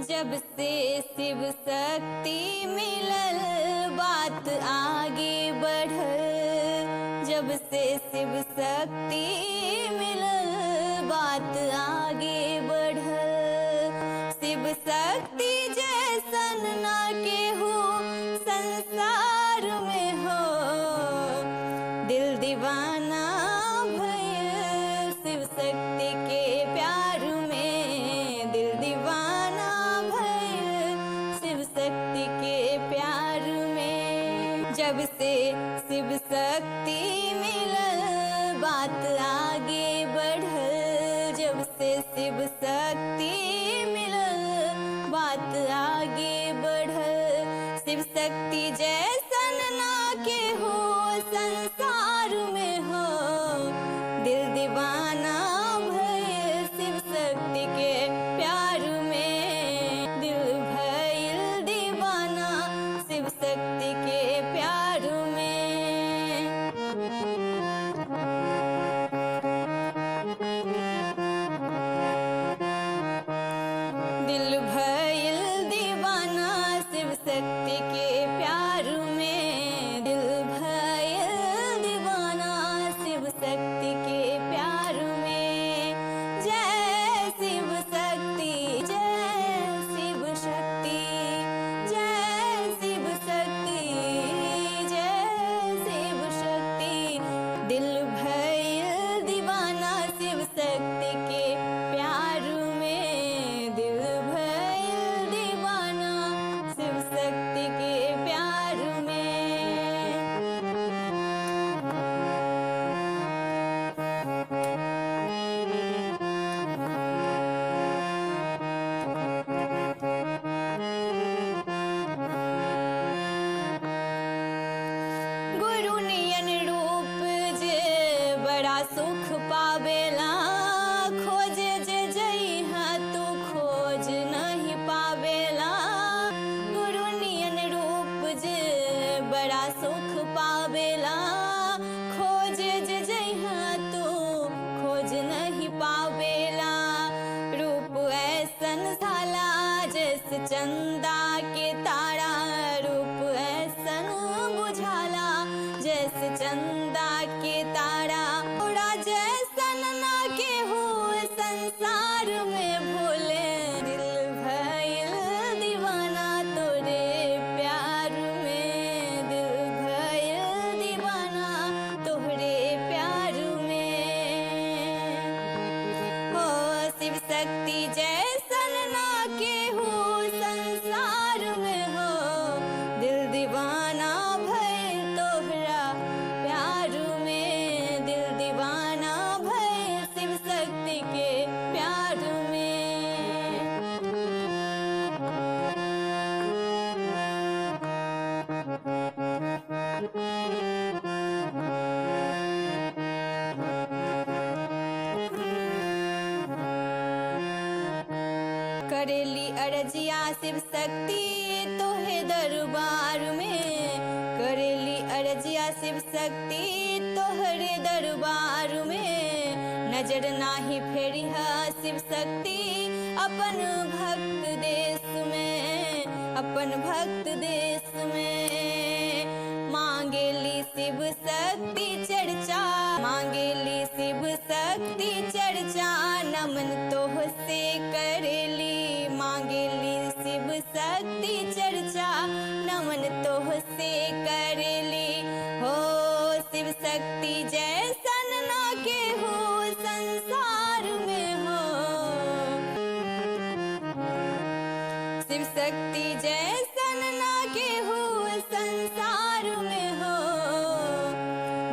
जब से शिव शक्ति मिलल बात आगे बढ़ल। जब से शिव शक्ति मिलल बात आगे बढ़ल। शिव शक्ति जैसन ना केहू संसार में हो। दिल दीवाना भइल शिव शक्ति के प्यार में। दिल दीवाना भइल शिव शक्ति के प्यार में। जब से शिव शक्ति मिलल बात आगे बढ़ल। जब से शिव शक्ति मिलल बात आगे बढ़ल। शिव शक्ति जैसन ना केहू संसार में हो। दिल दीवाना भइल शिव शक्ति के प्यार में। दिल भइल दीवाना शिव शक्ति के प्यार में। दिल भइल दीवाना शिव शक्ति के प्यार में। दिल भइल दीवाना शिव शक्ति के प्यार में। जय शिव शक्ति जय शिव शक्ति जय शिव शक्ति जय शिव शक्ति। दिल भइल दीवाना शिव शक्ति के प्यार में। दिल भइल दीवाना शिव शक्ति के प्यार में। गुरु नियन रूप जे बड़ा सुख पावेला। खोजे जे जइहा तू खोज नहीं पावेला। गुरु नियन रूप जे बड़ा सुख पावेला। खोजे जे जइहा तू खोज नहीं पावेला। रूप ऐसन झाला जैसे चंदा के तारा। रूप ऐसन बुझाला जैसे चंदा के तारा। थोड़ा जैसन ना केहू संसार में भोले। दिल भइल दीवाना तोरे प्यार में। दिल भइल दीवाना तोहरे प्यार में। हो शिव शक्ति जैसन ना केहू संसार में हो। दिल दीवाना भइल तोहरा प्यार में। दिल दीवाना भइल शिव शक्ति के प्यार में। करेली अरजिया शिव शक्ति तोहे दरबार में। करेली अरजिया शिव शक्ति तोहरे दरबार में। नजर नाही फेरिहा शिव शक्ति अपन भक्त देश में। अपन भक्त देश में। मांगेली शिव शक्ति चर्चा। मांगेली शिव शक्ति चर्चा। नमन तोह से करेली। मांगेली शिव शक्ति चर्चा। नमन तोह से करेली। हो शिव शक्ति जैसन ना केहू संसार में हो। शिव शक्ति जैसन ना केहू संसार में हो।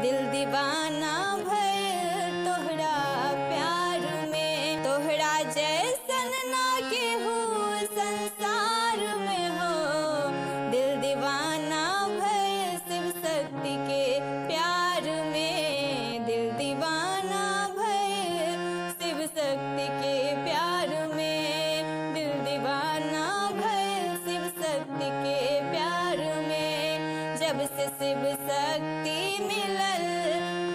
दिल दीवाना भइल तोहरा प्यार में। तोहरा जैसन ना केहू संसार में हो। दिल दीवाना भइल शिव शक्ति के प्यार में। दिल दीवाना भइल शिव शक्ति के प्यार में। दिल दीवाना भइल शिव शक्ति के प्यार में। जब से शिव शक्ति मिलल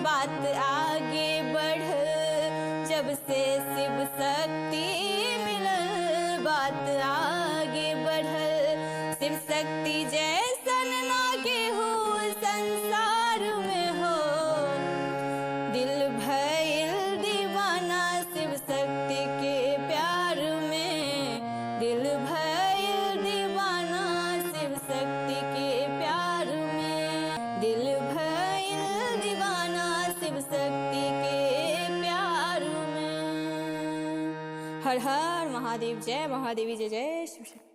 बात आगे बढ़ल। जब से शिव शक्ति मिलल बात आगे शिव शक्ति जैसन ना केहू संसार में हो। दिल भइल दीवाना शिव शक्ति के प्यार में, दिल भइल दीवाना शिव शक्ति के प्यार में, दिल भइल दीवाना शिव शक्ति के प्यार में। हर हर महादेव, जय महादेवी, जय जय शिव शक्ति।